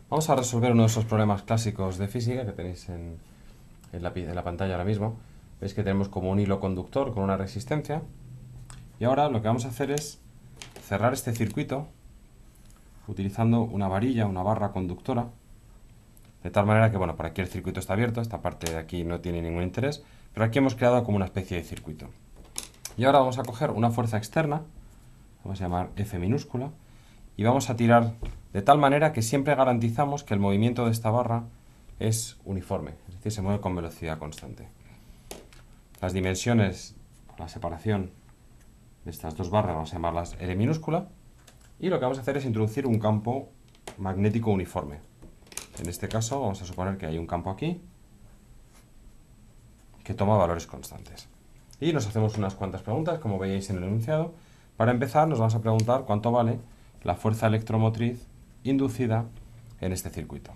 Vamos a resolver uno de esos problemas clásicos de física que tenéis en la pantalla ahora mismo. Veis que tenemos como un hilo conductor con una resistencia. Y ahora lo que vamos a hacer es cerrar este circuito utilizando una varilla, una barra conductora. De tal manera que, bueno, por aquí el circuito está abierto, esta parte de aquí no tiene ningún interés, pero aquí hemos creado como una especie de circuito. Y ahora vamos a coger una fuerza externa, vamos a llamar F minúscula, y vamos a tirar de tal manera que siempre garantizamos que el movimiento de esta barra es uniforme, es decir, se mueve con velocidad constante. Las dimensiones, la separación de estas dos barras vamos a llamarlas L minúscula, y lo que vamos a hacer es introducir un campo magnético uniforme. En este caso vamos a suponer que hay un campo aquí que toma valores constantes. Y nos hacemos unas cuantas preguntas, como veis en el enunciado. Para empezar nos vamos a preguntar cuánto vale la fuerza electromotriz inducida en este circuito.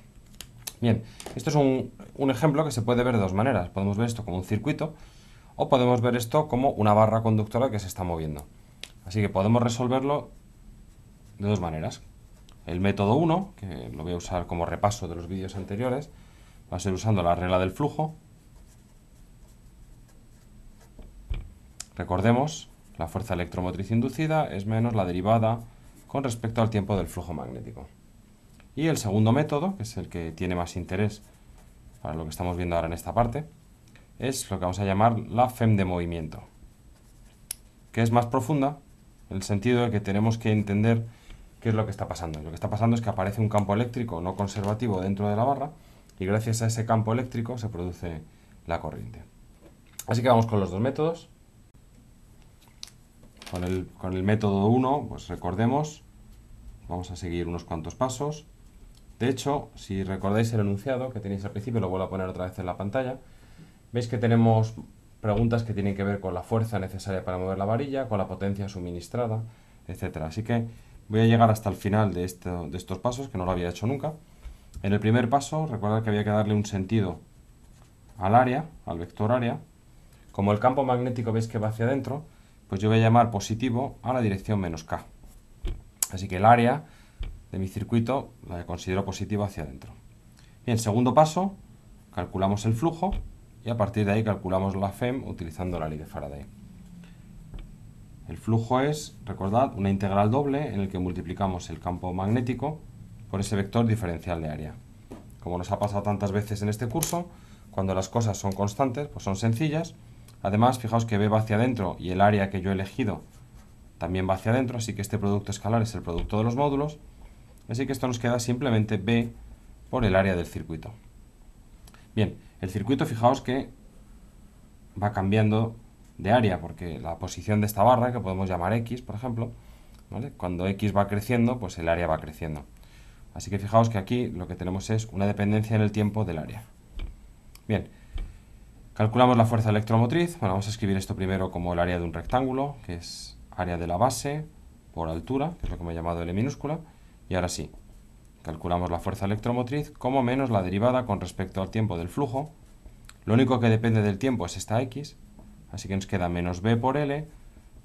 Bien, esto es un ejemplo que se puede ver de dos maneras. Podemos ver esto como un circuito o podemos ver esto como una barra conductora que se está moviendo. Así que podemos resolverlo de dos maneras. El método 1, que lo voy a usar como repaso de los vídeos anteriores, va a ser usando la regla del flujo. Recordemos, la fuerza electromotriz inducida es menos la derivada con respecto al tiempo del flujo magnético. Y el segundo método, que es el que tiene más interés para lo que estamos viendo ahora en esta parte, es lo que vamos a llamar la FEM de movimiento, que es más profunda en el sentido de que tenemos que entender qué es lo que está pasando. Lo que está pasando es que aparece un campo eléctrico no conservativo dentro de la barra y gracias a ese campo eléctrico se produce la corriente. Así que vamos con los dos métodos. Con el método 1, pues recordemos, vamos a seguir unos cuantos pasos. De hecho, si recordáis el enunciado que tenéis al principio, lo vuelvo a poner otra vez en la pantalla, veis que tenemos preguntas que tienen que ver con la fuerza necesaria para mover la varilla, con la potencia suministrada, etc. Así que voy a llegar hasta el final de estos pasos, que no lo había hecho nunca. En el primer paso, recordad que había que darle un sentido al área, al vector área. Como el campo magnético veis que va hacia adentro, pues yo voy a llamar positivo a la dirección menos K. Así que el área de mi circuito la considero positiva hacia adentro. Bien, segundo paso, calculamos el flujo y a partir de ahí calculamos la FEM utilizando la ley de Faraday. El flujo es, recordad, una integral doble en el que multiplicamos el campo magnético por ese vector diferencial de área. Como nos ha pasado tantas veces en este curso, cuando las cosas son constantes, pues son sencillas. Además, fijaos que B va hacia adentro y el área que yo he elegido también va hacia adentro, así que este producto escalar es el producto de los módulos. Así que esto nos queda simplemente B por el área del circuito. Bien, el circuito, fijaos que va cambiando de área, porque la posición de esta barra, que podemos llamar X, por ejemplo, ¿vale? Cuando X va creciendo, pues el área va creciendo. Así que fijaos que aquí lo que tenemos es una dependencia en el tiempo del área. Bien, calculamos la fuerza electromotriz. Bueno, vamos a escribir esto primero como el área de un rectángulo, que es área de la base por altura, que es lo que me he llamado L minúscula. Y ahora sí, calculamos la fuerza electromotriz como menos la derivada con respecto al tiempo del flujo. Lo único que depende del tiempo es esta X, así que nos queda menos B por L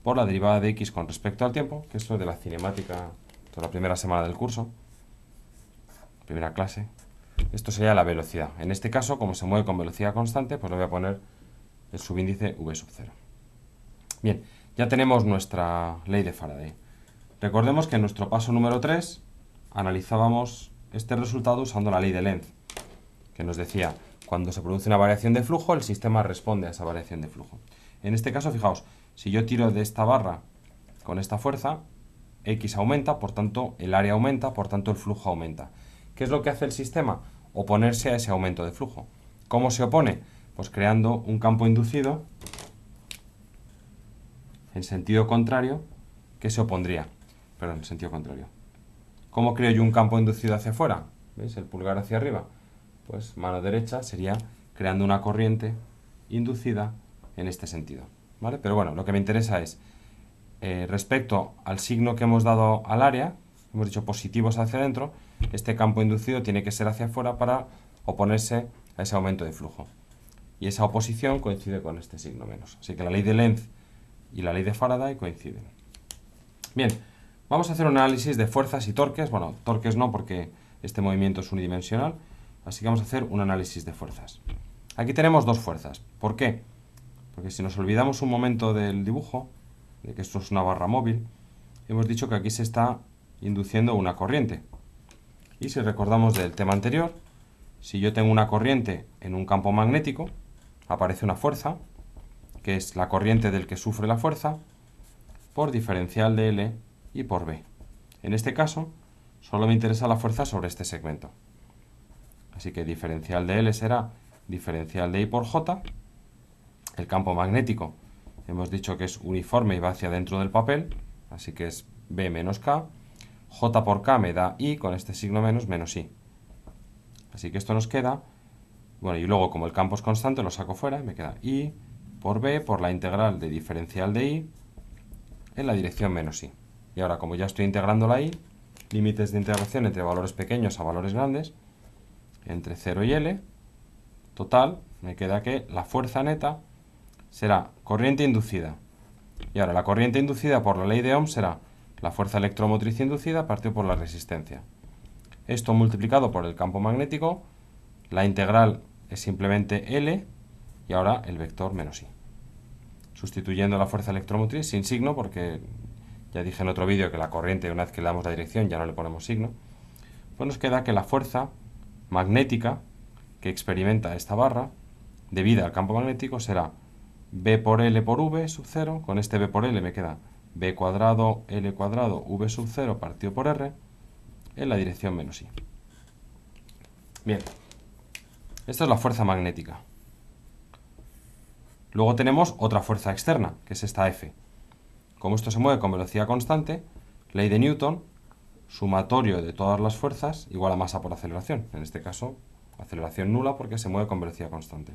por la derivada de X con respecto al tiempo, que es lo de la cinemática de la primera semana del curso, primera clase. Esto sería la velocidad. En este caso, como se mueve con velocidad constante, pues le voy a poner el subíndice V sub 0. Bien, ya tenemos nuestra ley de Faraday. Recordemos que en nuestro paso número 3 analizábamos este resultado usando la ley de Lenz, que nos decía, cuando se produce una variación de flujo, el sistema responde a esa variación de flujo. En este caso, fijaos, si yo tiro de esta barra con esta fuerza, X aumenta, por tanto el área aumenta, por tanto el flujo aumenta. ¿Qué es lo que hace el sistema? Oponerse a ese aumento de flujo. ¿Cómo se opone? Pues creando un campo inducido en sentido contrario que se opondría. Perdón, en sentido contrario. ¿Cómo creo yo un campo inducido hacia afuera? ¿Veis? El pulgar hacia arriba. Pues mano derecha sería creando una corriente inducida en este sentido, ¿vale? Pero bueno, lo que me interesa es, respecto al signo que hemos dado al área, hemos dicho positivos hacia adentro, este campo inducido tiene que ser hacia afuera para oponerse a ese aumento de flujo. Y esa oposición coincide con este signo menos. Así que la ley de Lenz y la ley de Faraday coinciden. Bien, vamos a hacer un análisis de fuerzas y torques. Bueno, torques no, porque este movimiento es unidimensional, así que vamos a hacer un análisis de fuerzas. Aquí tenemos dos fuerzas. ¿Por qué? Porque si nos olvidamos un momento del dibujo, de que esto es una barra móvil, hemos dicho que aquí se está induciendo una corriente. Y si recordamos del tema anterior, si yo tengo una corriente en un campo magnético, aparece una fuerza, que es la corriente del que sufre la fuerza, por diferencial de L y por B. En este caso, solo me interesa la fuerza sobre este segmento. Así que diferencial de L será diferencial de I por J. El campo magnético hemos dicho que es uniforme y va hacia dentro del papel, así que es B menos K. J por K me da I, con este signo menos I. Así que esto nos queda, bueno, y luego como el campo es constante lo saco fuera, me queda I por B por la integral de diferencial de I en la dirección menos I. Y ahora, como ya estoy integrando la I, límites de integración entre valores pequeños a valores grandes, entre 0 y L, total, me queda que la fuerza neta será corriente inducida. Y ahora, la corriente inducida por la ley de Ohm será la fuerza electromotriz inducida partido por la resistencia. Esto multiplicado por el campo magnético, la integral es simplemente L, y ahora el vector menos I. Sustituyendo la fuerza electromotriz sin signo, porque ya dije en otro vídeo que la corriente, una vez que le damos la dirección, ya no le ponemos signo, pues nos queda que la fuerza magnética que experimenta esta barra, debida al campo magnético, será B por L por V sub 0, con este B por L me queda B cuadrado L cuadrado V sub 0 partido por R, en la dirección menos I. Bien, esta es la fuerza magnética. Luego tenemos otra fuerza externa, que es esta F. Como esto se mueve con velocidad constante, ley de Newton, sumatorio de todas las fuerzas igual a masa por aceleración. En este caso, aceleración nula porque se mueve con velocidad constante.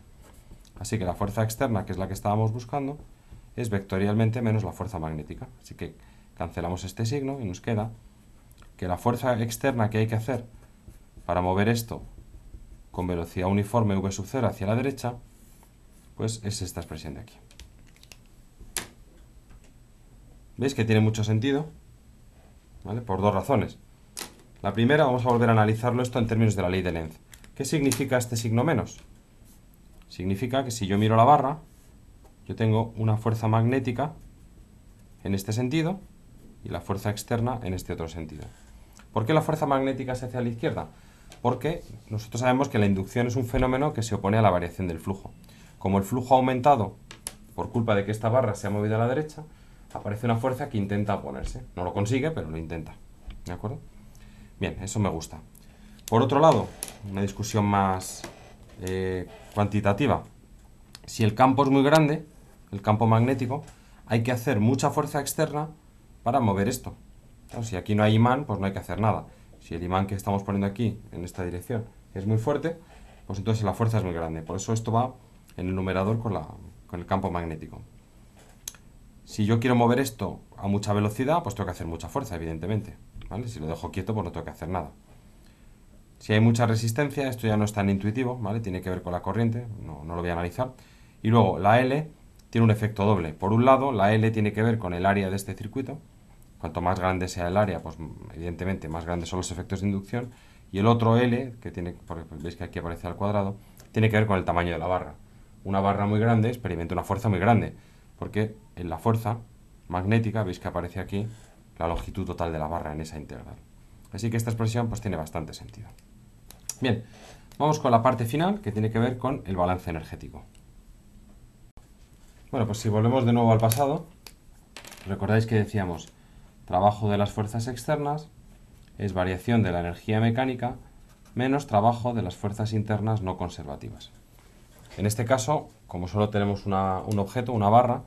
Así que la fuerza externa, que es la que estábamos buscando, es vectorialmente menos la fuerza magnética. Así que cancelamos este signo y nos queda que la fuerza externa que hay que hacer para mover esto con velocidad uniforme v sub 0 hacia la derecha, pues es esta expresión de aquí. ¿Veis que tiene mucho sentido? ¿Vale? Por dos razones. La primera, vamos a volver a analizarlo esto en términos de la ley de Lenz. ¿Qué significa este signo menos? Significa que si yo miro la barra, yo tengo una fuerza magnética en este sentido y la fuerza externa en este otro sentido. ¿Por qué la fuerza magnética se hace a la izquierda? Porque nosotros sabemos que la inducción es un fenómeno que se opone a la variación del flujo. Como el flujo ha aumentado por culpa de que esta barra se ha movido a la derecha, aparece una fuerza que intenta oponerse. No lo consigue, pero lo intenta. ¿De acuerdo? Bien, eso me gusta. Por otro lado, una discusión más cuantitativa. Si el campo es muy grande, el campo magnético, hay que hacer mucha fuerza externa para mover esto. Claro, si aquí no hay imán, pues no hay que hacer nada. Si el imán que estamos poniendo aquí, en esta dirección, es muy fuerte, pues entonces la fuerza es muy grande. Por eso esto va en el numerador con el campo magnético. Si yo quiero mover esto a mucha velocidad, pues tengo que hacer mucha fuerza, evidentemente. ¿Vale? Si lo dejo quieto, pues no tengo que hacer nada. Si hay mucha resistencia, esto ya no es tan intuitivo, ¿vale? Tiene que ver con la corriente, no lo voy a analizar. Y luego, la L tiene un efecto doble. Por un lado, la L tiene que ver con el área de este circuito. Cuanto más grande sea el área, pues evidentemente más grandes son los efectos de inducción. Y el otro L, que tiene, porque veis que aquí aparece al cuadrado, tiene que ver con el tamaño de la barra. Una barra muy grande experimenta una fuerza muy grande, porque en la fuerza magnética, veis que aparece aquí la longitud total de la barra en esa integral. Así que esta expresión pues tiene bastante sentido. Bien, vamos con la parte final, que tiene que ver con el balance energético. Bueno, pues si volvemos de nuevo al pasado, recordáis que decíamos trabajo de las fuerzas externas es variación de la energía mecánica menos trabajo de las fuerzas internas no conservativas. En este caso, como solo tenemos un objeto, una barra,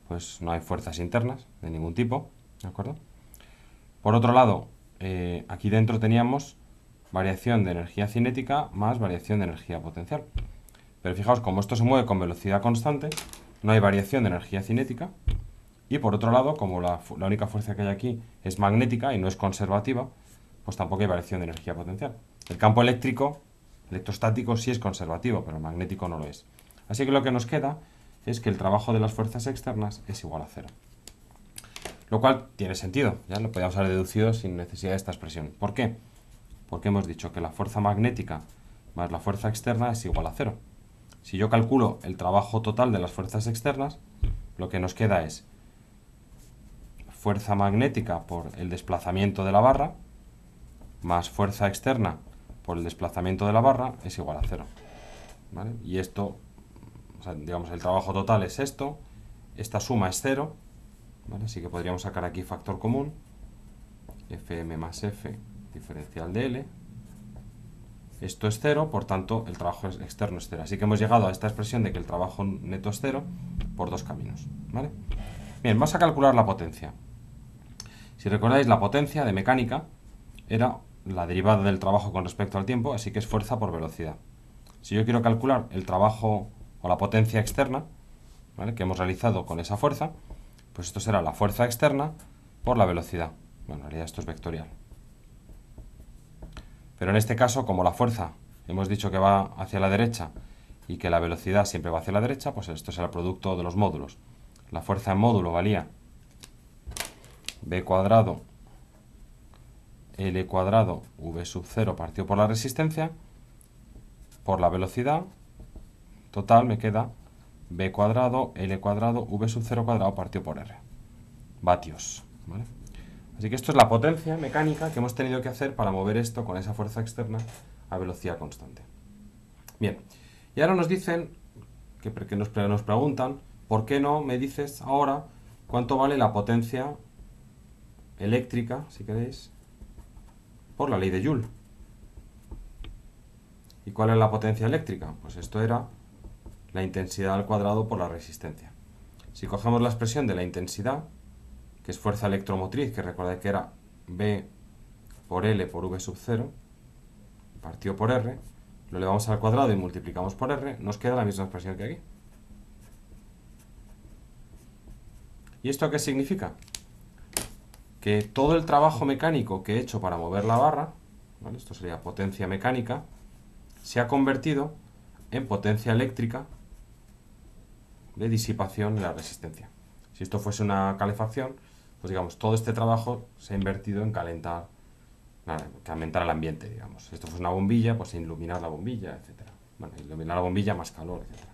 pues no hay fuerzas internas de ningún tipo, ¿de acuerdo? Por otro lado, aquí dentro teníamos variación de energía cinética más variación de energía potencial. Pero fijaos, como esto se mueve con velocidad constante, no hay variación de energía cinética. Y por otro lado, como la única fuerza que hay aquí es magnética y no es conservativa, pues tampoco hay variación de energía potencial. El campo electrostático sí es conservativo, pero el magnético no lo es. Así que lo que nos queda es que el trabajo de las fuerzas externas es igual a 0. Lo cual tiene sentido, ya lo podíamos haber deducido sin necesidad de esta expresión. ¿Por qué? porque hemos dicho que la fuerza magnética más la fuerza externa es igual a 0. Si yo calculo el trabajo total de las fuerzas externas, lo que nos queda es fuerza magnética por el desplazamiento de la barra más fuerza externa por el desplazamiento de la barra es igual a 0. ¿Vale? Y esto, o sea, digamos, el trabajo total es esto, esta suma es 0, ¿vale? Así que podríamos sacar aquí factor común, Fm más F diferencial de L. Esto es 0, por tanto el trabajo externo es 0. Así que hemos llegado a esta expresión de que el trabajo neto es 0 por dos caminos, ¿vale? Bien, vamos a calcular la potencia. Si recordáis, la potencia de mecánica era la derivada del trabajo con respecto al tiempo, así que es fuerza por velocidad. Si yo quiero calcular el trabajo o la potencia externa, ¿vale?, que hemos realizado con esa fuerza, pues esto será la fuerza externa por la velocidad. Bueno, en realidad esto es vectorial. Pero en este caso, como la fuerza hemos dicho que va hacia la derecha y que la velocidad siempre va hacia la derecha, pues esto será el producto de los módulos. La fuerza en módulo valía b cuadrado L cuadrado V sub 0 partido por la resistencia, por la velocidad, total me queda B cuadrado L cuadrado V sub 0 cuadrado partido por R. Vatios, ¿vale? Así que esto es la potencia mecánica que hemos tenido que hacer para mover esto con esa fuerza externa a velocidad constante. Bien, y ahora nos dicen, que nos preguntan, ¿por qué no me dices ahora cuánto vale la potencia eléctrica, si queréis, por la ley de Joule? ¿Y cuál es la potencia eléctrica? Pues esto era la intensidad al cuadrado por la resistencia. Si cogemos la expresión de la intensidad, que es fuerza electromotriz, que recordad que era B por L por V sub 0, partido por R, lo elevamos al cuadrado y multiplicamos por R, nos queda la misma expresión que aquí. ¿Y esto qué significa? Que todo el trabajo mecánico que he hecho para mover la barra, ¿vale?, esto sería potencia mecánica, se ha convertido en potencia eléctrica de disipación de la resistencia. Si esto fuese una calefacción, pues digamos, todo este trabajo se ha invertido en calentar el ambiente, digamos. Si esto fuese una bombilla, pues iluminar la bombilla, etc. Bueno, iluminar la bombilla más calor, etc.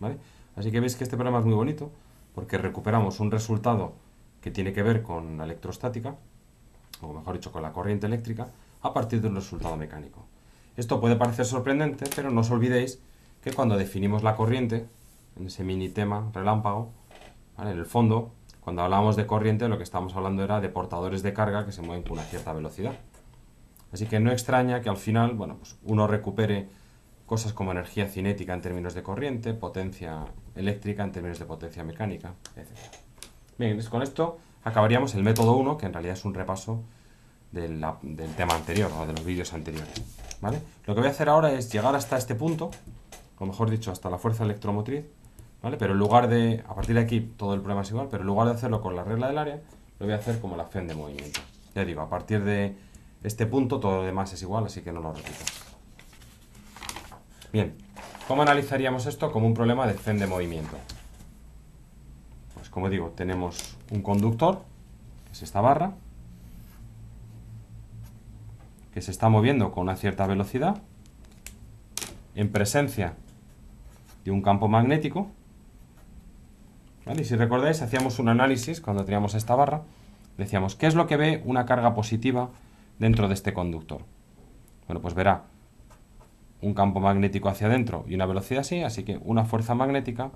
¿Vale? Así que veis que este problema es muy bonito, porque recuperamos un resultado que tiene que ver con la electrostática, o mejor dicho, con la corriente eléctrica, a partir de un resultado mecánico. Esto puede parecer sorprendente, pero no os olvidéis que cuando definimos la corriente, en ese mini tema relámpago, ¿vale?, en el fondo, cuando hablábamos de corriente, lo que estábamos hablando era de portadores de carga que se mueven con una cierta velocidad. Así que no extraña que al final, bueno, pues uno recupere cosas como energía cinética en términos de corriente, potencia eléctrica en términos de potencia mecánica, etc. Bien, con esto acabaríamos el método 1, que en realidad es un repaso del tema anterior, o de los vídeos anteriores, ¿vale? Lo que voy a hacer ahora es llegar hasta este punto, o mejor dicho, hasta la fuerza electromotriz, ¿vale? Pero en lugar de, a partir de aquí todo el problema es igual, pero en lugar de hacerlo con la regla del área, lo voy a hacer como la FEM de movimiento. Ya digo, a partir de este punto todo lo demás es igual, así que no lo repito. Bien, ¿cómo analizaríamos esto como un problema de FEM de movimiento? Pues como digo, tenemos un conductor, que es esta barra, que se está moviendo con una cierta velocidad, en presencia de un campo magnético, ¿vale? Y si recordáis, hacíamos un análisis cuando teníamos esta barra, decíamos, ¿qué es lo que ve una carga positiva dentro de este conductor? Bueno, pues verá un campo magnético hacia adentro y una velocidad así que una fuerza magnética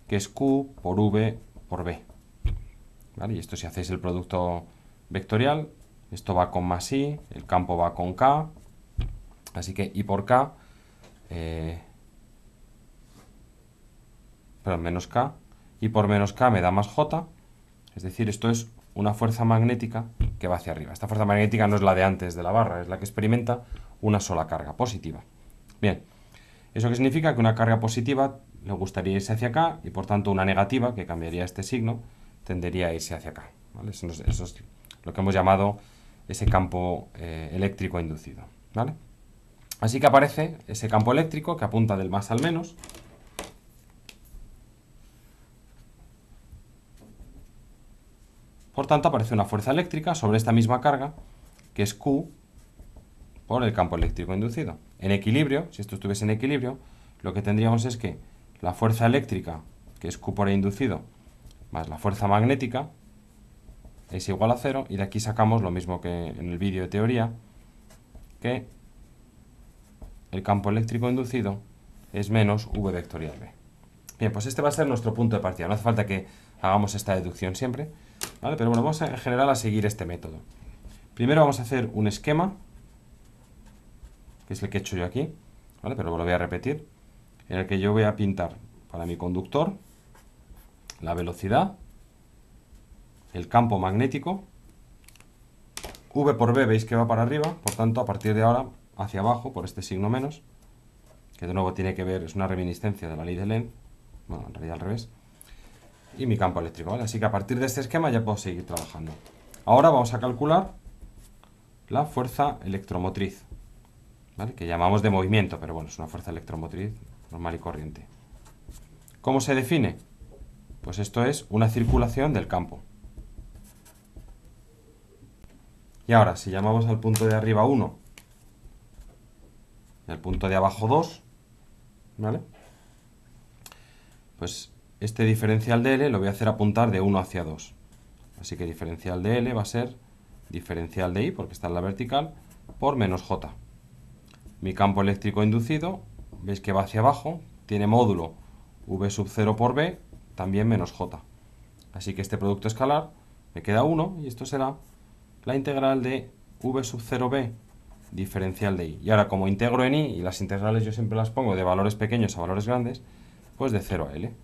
que es Q por V por B, ¿vale? Y esto, si hacéis el producto vectorial, esto va con más I, el campo va con K, así que I por K, menos K, I por menos K me da más J, es decir, esto es una fuerza magnética que va hacia arriba. Esta fuerza magnética no es la de antes de la barra, es la que experimenta una sola carga positiva. Bien, ¿eso qué significa? Que una carga positiva le gustaría irse hacia acá y por tanto una negativa, que cambiaría este signo, tendería a irse hacia acá, ¿vale? Eso es lo que hemos llamado ese campo eléctrico inducido, ¿vale? Así que aparece ese campo eléctrico que apunta del más al menos. Por tanto, aparece una fuerza eléctrica sobre esta misma carga, que es Q por el campo eléctrico inducido. En equilibrio, si esto estuviese en equilibrio, lo que tendríamos es que la fuerza eléctrica, que es Q por E inducido, más la fuerza magnética, es igual a 0, y de aquí sacamos lo mismo que en el vídeo de teoría, que el campo eléctrico inducido es menos V vectorial B. Bien, pues este va a ser nuestro punto de partida. No hace falta que hagamos esta deducción siempre, ¿vale? Pero bueno, vamos en general a seguir este método. Primero vamos a hacer un esquema, que es el que he hecho yo aquí, ¿vale? Pero lo voy a repetir, en el que yo voy a pintar para mi conductor la velocidad, el campo magnético, V por B veis que va para arriba, por tanto a partir de ahora hacia abajo por este signo menos, que de nuevo tiene que ver, es una reminiscencia de la ley de Lenz, bueno, en realidad al revés, y mi campo eléctrico, ¿vale? Así que a partir de este esquema ya puedo seguir trabajando. Ahora vamos a calcular la fuerza electromotriz, ¿vale? Que llamamos de movimiento, pero bueno, es una fuerza electromotriz normal y corriente. ¿Cómo se define? Pues esto es una circulación del campo. Y ahora, si llamamos al punto de arriba 1 y al punto de abajo 2, ¿vale? Pues este diferencial de L lo voy a hacer apuntar de 1 hacia 2. Así que diferencial de L va a ser diferencial de I, porque está en la vertical, por menos J. Mi campo eléctrico inducido, veis que va hacia abajo, tiene módulo V sub 0 por B, también menos J. Así que este producto escalar me queda 1 y esto será la integral de V sub 0B diferencial de I. Y ahora, como integro en I, y las integrales yo siempre las pongo de valores pequeños a valores grandes, pues de 0 a L.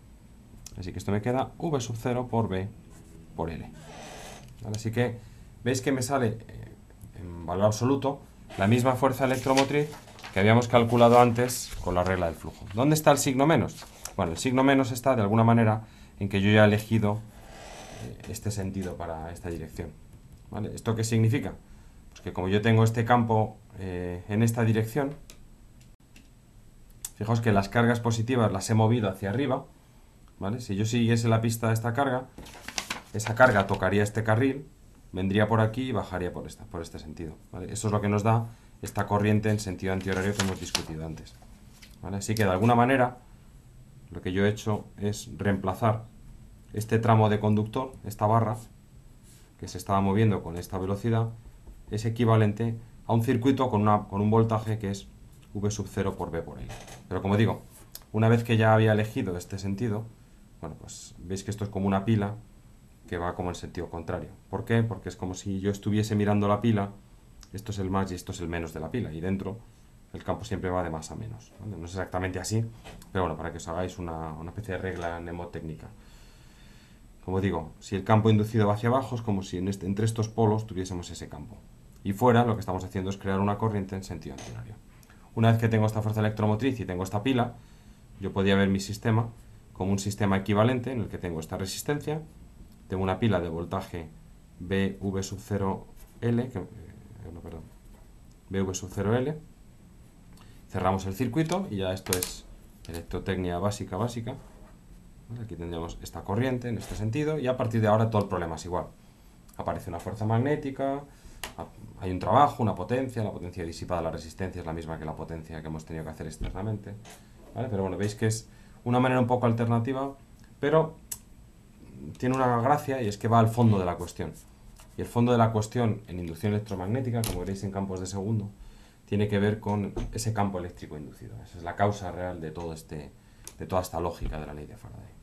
Así que esto me queda V sub 0 por B por L. ¿Vale? Así que veis que me sale en valor absoluto la misma fuerza electromotriz que habíamos calculado antes con la regla del flujo. ¿Dónde está el signo menos? Bueno, el signo menos está de alguna manera en que yo ya he elegido este sentido para esta dirección. ¿Vale? ¿Esto qué significa? Pues que como yo tengo este campo en esta dirección, fijaos que las cargas positivas las he movido hacia arriba, ¿vale? Si yo siguiese la pista de esta carga, esa carga tocaría este carril, vendría por aquí y bajaría por este sentido, ¿vale? Eso es lo que nos da esta corriente en sentido antihorario que hemos discutido antes, ¿vale? Así que de alguna manera lo que yo he hecho es reemplazar este tramo de conductor, esta barra, que se estaba moviendo con esta velocidad, es equivalente a un circuito con un voltaje que es V sub 0 por B por L. Pero como digo, una vez que ya había elegido este sentido, bueno, pues veis que esto es como una pila que va como en sentido contrario. ¿Por qué? Porque es como si yo estuviese mirando la pila, esto es el más y esto es el menos de la pila, y dentro el campo siempre va de más a menos, ¿vale? No es exactamente así, pero bueno, para que os hagáis una especie de regla mnemotécnica. Como digo, si el campo inducido va hacia abajo, es como si entre estos polos tuviésemos ese campo. Y fuera lo que estamos haciendo es crear una corriente en sentido antihorario. Una vez que tengo esta fuerza electromotriz y tengo esta pila, yo podría ver mi sistema como un sistema equivalente en el que tengo esta resistencia, tengo una pila de voltaje BV sub 0L, BV sub 0L, cerramos el circuito y ya esto es electrotecnia básica. ¿Vale? Aquí tendríamos esta corriente en este sentido y a partir de ahora todo el problema es igual. Aparece una fuerza magnética, hay un trabajo, una potencia, la potencia disipada, la resistencia es la misma que la potencia que hemos tenido que hacer externamente, ¿vale? Pero bueno, veis que es una manera un poco alternativa, pero tiene una gracia y es que va al fondo de la cuestión. Y el fondo de la cuestión en inducción electromagnética, como veréis en campos de segundo, tiene que ver con ese campo eléctrico inducido. Esa es la causa real de toda esta lógica de la ley de Faraday.